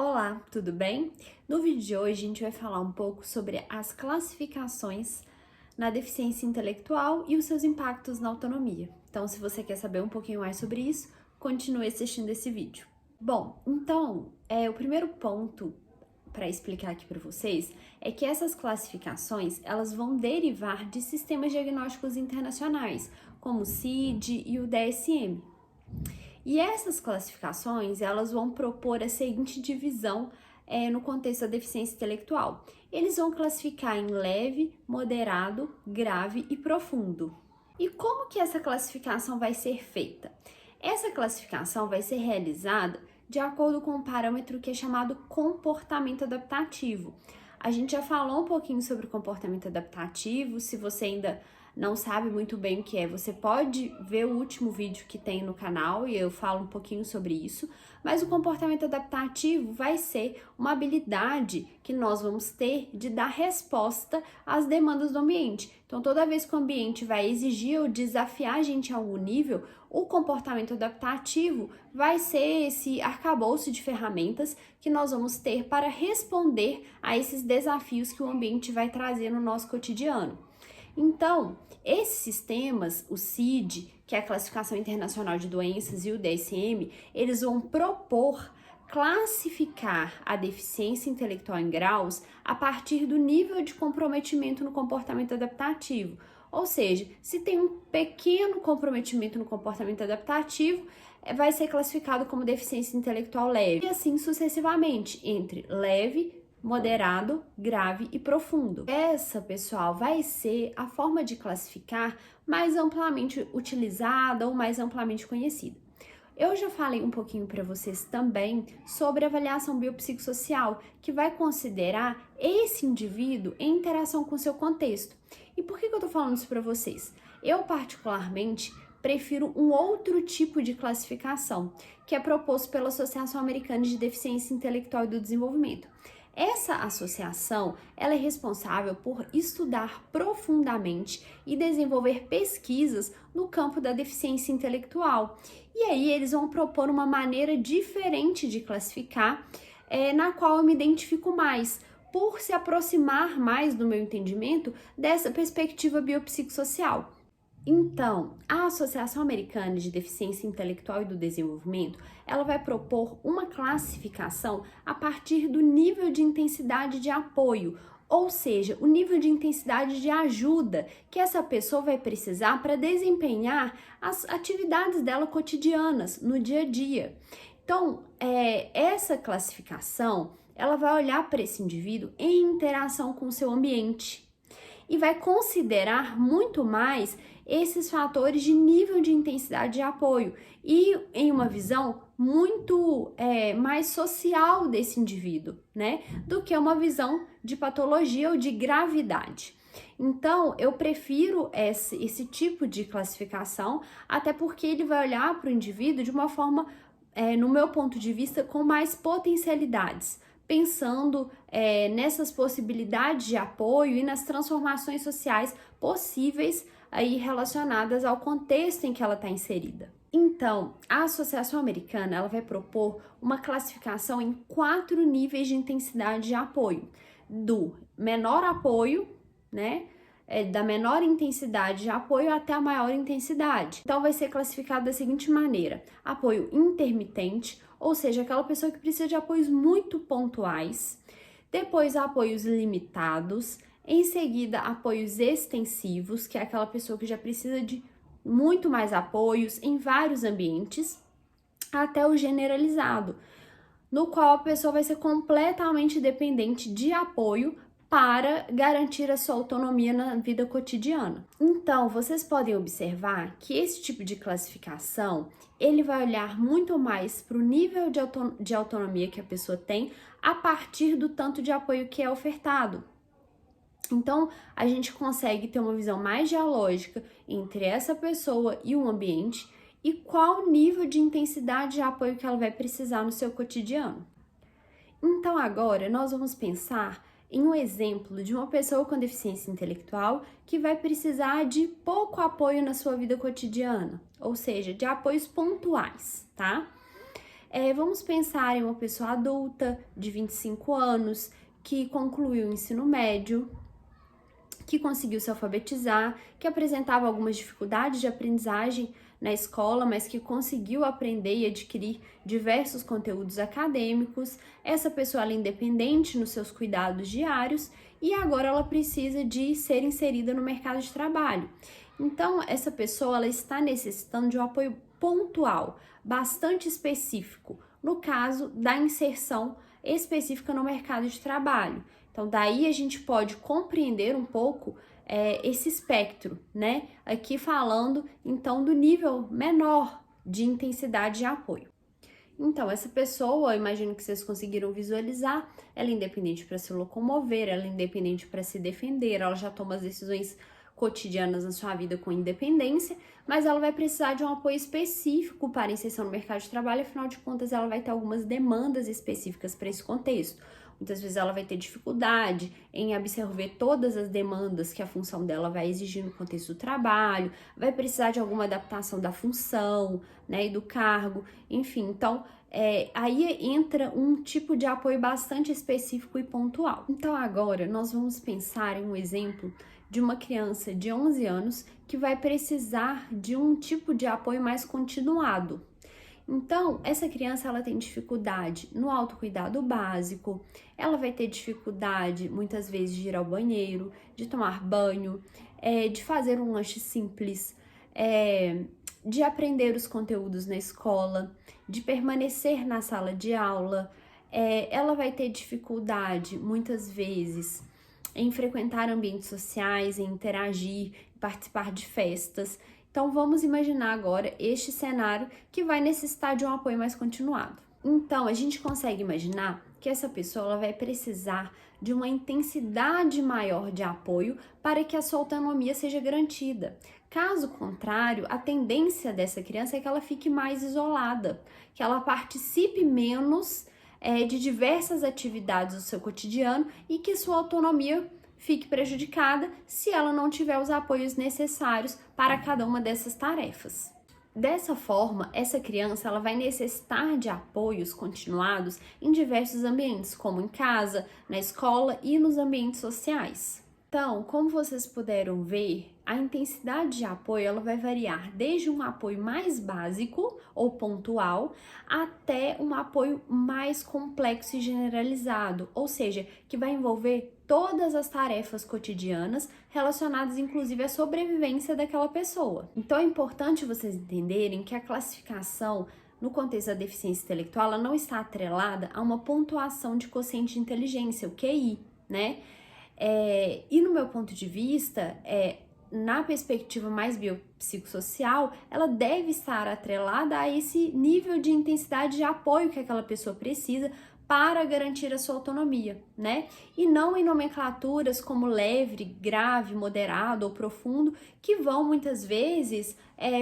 Olá, tudo bem? No vídeo de hoje a gente vai falar um pouco sobre as classificações na deficiência intelectual e os seus impactos na autonomia. Então, se você quer saber um pouquinho mais sobre isso, continue assistindo esse vídeo. Bom, então, o primeiro ponto para explicar aqui para vocês é que essas classificações elas vão derivar de sistemas diagnósticos internacionais, como o CID e o DSM. E essas classificações, elas vão propor a seguinte divisão no contexto da deficiência intelectual. Eles vão classificar em leve, moderado, grave e profundo. E como que essa classificação vai ser feita? Essa classificação vai ser realizada de acordo com um parâmetro que é chamado comportamento adaptativo. A gente já falou um pouquinho sobre comportamento adaptativo, se você ainda não sabe muito bem o que é, você pode ver o último vídeo que tem no canal e eu falo um pouquinho sobre isso, mas o comportamento adaptativo vai ser uma habilidade que nós vamos ter de dar resposta às demandas do ambiente. Então, toda vez que o ambiente vai exigir ou desafiar a gente a algum nível, o comportamento adaptativo vai ser esse arcabouço de ferramentas que nós vamos ter para responder a esses desafios que o ambiente vai trazer no nosso cotidiano. Então, esses sistemas, o CID, que é a Classificação Internacional de Doenças, e o DSM, eles vão propor classificar a deficiência intelectual em graus a partir do nível de comprometimento no comportamento adaptativo. Ou seja, se tem um pequeno comprometimento no comportamento adaptativo, vai ser classificado como deficiência intelectual leve, e assim sucessivamente, entre leve, moderado, grave e profundo. Essa, pessoal, vai ser a forma de classificar mais amplamente utilizada ou mais amplamente conhecida. Eu já falei um pouquinho para vocês também sobre a avaliação biopsicossocial, que vai considerar esse indivíduo em interação com o seu contexto. E por que eu tô falando isso para vocês? Eu, particularmente, prefiro um outro tipo de classificação, que é proposto pela Associação Americana de Deficiência Intelectual e do Desenvolvimento. Essa associação, ela é responsável por estudar profundamente e desenvolver pesquisas no campo da deficiência intelectual. E aí eles vão propor uma maneira diferente de classificar, na qual eu me identifico mais, por se aproximar mais do meu entendimento dessa perspectiva biopsicossocial. Então, a Associação Americana de Deficiência Intelectual e do Desenvolvimento, ela vai propor uma classificação a partir do nível de intensidade de apoio, ou seja, o nível de intensidade de ajuda que essa pessoa vai precisar para desempenhar as atividades dela cotidianas, no dia a dia. Então, essa classificação, ela vai olhar para esse indivíduo em interação com o seu ambiente e vai considerar muito mais esses fatores de nível de intensidade de apoio e em uma visão muito mais social desse indivíduo, né, do que uma visão de patologia ou de gravidade. Então, eu prefiro esse tipo de classificação, até porque ele vai olhar para o indivíduo de uma forma, no meu ponto de vista, com mais potencialidades, pensando nessas possibilidades de apoio e nas transformações sociais possíveis aí relacionadas ao contexto em que ela está inserida. Então, a Associação Americana ela vai propor uma classificação em 4 níveis de intensidade de apoio, do menor apoio, né, da menor intensidade de apoio até a maior intensidade. Então, vai ser classificado da seguinte maneira: apoio intermitente, ou seja, aquela pessoa que precisa de apoios muito pontuais, depois apoios limitados, em seguida apoios extensivos, que é aquela pessoa que já precisa de muito mais apoios em vários ambientes, até o generalizado, no qual a pessoa vai ser completamente dependente de apoio para garantir a sua autonomia na vida cotidiana. Então, vocês podem observar que esse tipo de classificação, ele vai olhar muito mais para o nível de autonomia que a pessoa tem a partir do tanto de apoio que é ofertado. Então, a gente consegue ter uma visão mais dialógica entre essa pessoa e o ambiente e qual nível de intensidade de apoio que ela vai precisar no seu cotidiano. Então, agora, nós vamos pensar em um exemplo de uma pessoa com deficiência intelectual que vai precisar de pouco apoio na sua vida cotidiana, ou seja, de apoios pontuais, tá? Vamos pensar em uma pessoa adulta de 25 anos que concluiu o ensino médio, que conseguiu se alfabetizar, que apresentava algumas dificuldades de aprendizagem na escola, mas que conseguiu aprender e adquirir diversos conteúdos acadêmicos. Essa pessoa ela é independente nos seus cuidados diários e agora ela precisa de ser inserida no mercado de trabalho. Então, essa pessoa ela está necessitando de um apoio pontual, bastante específico, no caso da inserção específica no mercado de trabalho. Então, daí a gente pode compreender um pouco esse espectro, né? Aqui falando, então, do nível menor de intensidade de apoio. Então, essa pessoa, eu imagino que vocês conseguiram visualizar, ela é independente para se locomover, ela é independente para se defender, ela já toma as decisões cotidianas na sua vida com independência, mas ela vai precisar de um apoio específico para a inserção no mercado de trabalho, afinal de contas, ela vai ter algumas demandas específicas para esse contexto. Muitas vezes ela vai ter dificuldade em absorver todas as demandas que a função dela vai exigir no contexto do trabalho, vai precisar de alguma adaptação da função, né, e do cargo, enfim. Então, aí entra um tipo de apoio bastante específico e pontual. Então, agora nós vamos pensar em um exemplo de uma criança de 11 anos que vai precisar de um tipo de apoio mais continuado. Então, essa criança ela tem dificuldade no autocuidado básico, ela vai ter dificuldade muitas vezes de ir ao banheiro, de tomar banho, de fazer um lanche simples, de aprender os conteúdos na escola, de permanecer na sala de aula. Ela vai ter dificuldade muitas vezes em frequentar ambientes sociais, em interagir, participar de festas. Então, vamos imaginar agora este cenário que vai necessitar de um apoio mais continuado. Então, a gente consegue imaginar que essa pessoa ela vai precisar de uma intensidade maior de apoio para que a sua autonomia seja garantida. Caso contrário, a tendência dessa criança é que ela fique mais isolada, que ela participe menos de diversas atividades do seu cotidiano e que sua autonomia fique prejudicada se ela não tiver os apoios necessários para cada uma dessas tarefas. Dessa forma, essa criança ela vai necessitar de apoios continuados em diversos ambientes, como em casa, na escola e nos ambientes sociais. Então, como vocês puderam ver, a intensidade de apoio ela vai variar desde um apoio mais básico ou pontual até um apoio mais complexo e generalizado, ou seja, que vai envolver todas as tarefas cotidianas relacionadas inclusive à sobrevivência daquela pessoa. Então é importante vocês entenderem que a classificação no contexto da deficiência intelectual ela não está atrelada a uma pontuação de quociente de inteligência, o QI, né? E no meu ponto de vista, na perspectiva mais biopsicossocial, ela deve estar atrelada a esse nível de intensidade de apoio que aquela pessoa precisa para garantir a sua autonomia, né? E não em nomenclaturas como leve, grave, moderado ou profundo, que vão muitas vezes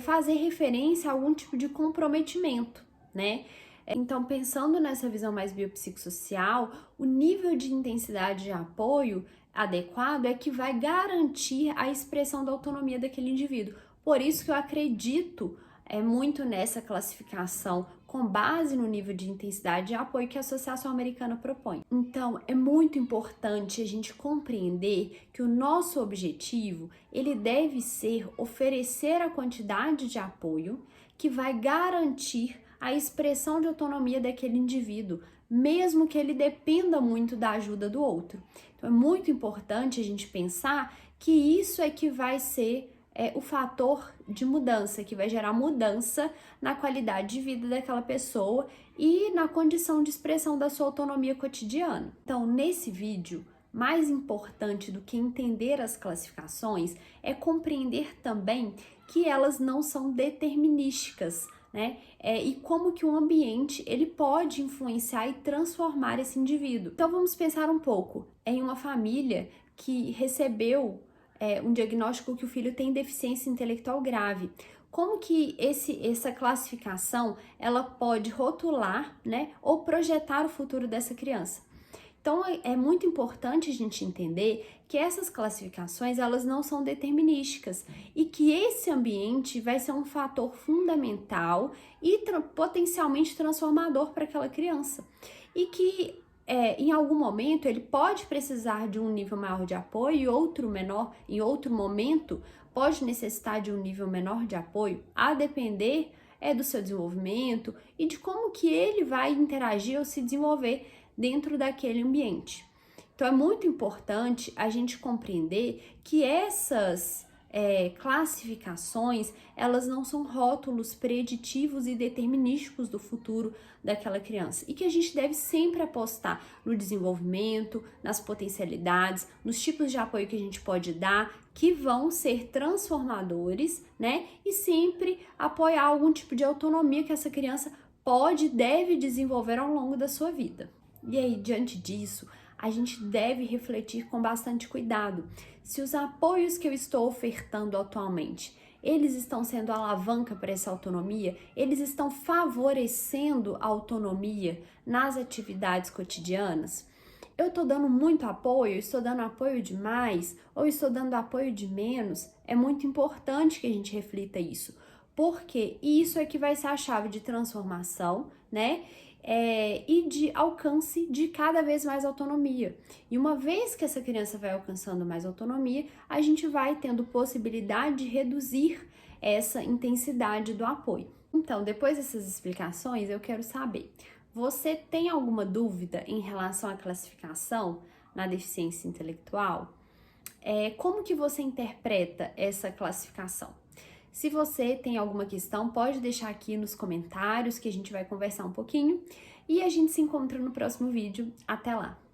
fazer referência a algum tipo de comprometimento, né? Então, pensando nessa visão mais biopsicossocial, o nível de intensidade de apoio adequado é que vai garantir a expressão da autonomia daquele indivíduo. Por isso que eu acredito muito nessa classificação com base no nível de intensidade de apoio que a Associação Americana propõe. Então, é muito importante a gente compreender que o nosso objetivo, ele deve ser oferecer a quantidade de apoio que vai garantir a expressão de autonomia daquele indivíduo, mesmo que ele dependa muito da ajuda do outro. Então, é muito importante a gente pensar que isso é que vai ser o fator de mudança, que vai gerar mudança na qualidade de vida daquela pessoa e na condição de expressão da sua autonomia cotidiana. Então, nesse vídeo, mais importante do que entender as classificações é compreender também que elas não são determinísticas, né? E como que o ambiente ele pode influenciar e transformar esse indivíduo. Então vamos pensar um pouco em uma família que recebeu um diagnóstico que o filho tem deficiência intelectual grave. Como que essa classificação ela pode rotular, né, ou projetar o futuro dessa criança? Então, é muito importante a gente entender que essas classificações, elas não são determinísticas e que esse ambiente vai ser um fator fundamental e potencialmente transformador para aquela criança. E que, em algum momento, ele pode precisar de um nível maior de apoio e outro menor, em outro momento, pode necessitar de um nível menor de apoio, a depender do seu desenvolvimento e de como que ele vai interagir ou se desenvolver dentro daquele ambiente. Então, é muito importante a gente compreender que essas classificações, elas não são rótulos preditivos e determinísticos do futuro daquela criança e que a gente deve sempre apostar no desenvolvimento, nas potencialidades, nos tipos de apoio que a gente pode dar, que vão ser transformadores, né? E sempre apoiar algum tipo de autonomia que essa criança pode e deve desenvolver ao longo da sua vida. E aí, diante disso, a gente deve refletir com bastante cuidado se os apoios que eu estou ofertando atualmente, eles estão sendo alavanca para essa autonomia, eles estão favorecendo a autonomia nas atividades cotidianas. Eu estou dando muito apoio, estou dando apoio demais ou estou dando apoio de menos? É muito importante que a gente reflita isso, porque isso é que vai ser a chave de transformação, né? E de alcance de cada vez mais autonomia. E uma vez que essa criança vai alcançando mais autonomia, a gente vai tendo possibilidade de reduzir essa intensidade do apoio. Então, depois dessas explicações, eu quero saber, você tem alguma dúvida em relação à classificação na deficiência intelectual? Como que você interpreta essa classificação? Se você tem alguma questão, pode deixar aqui nos comentários que a gente vai conversar um pouquinho e a gente se encontra no próximo vídeo. Até lá!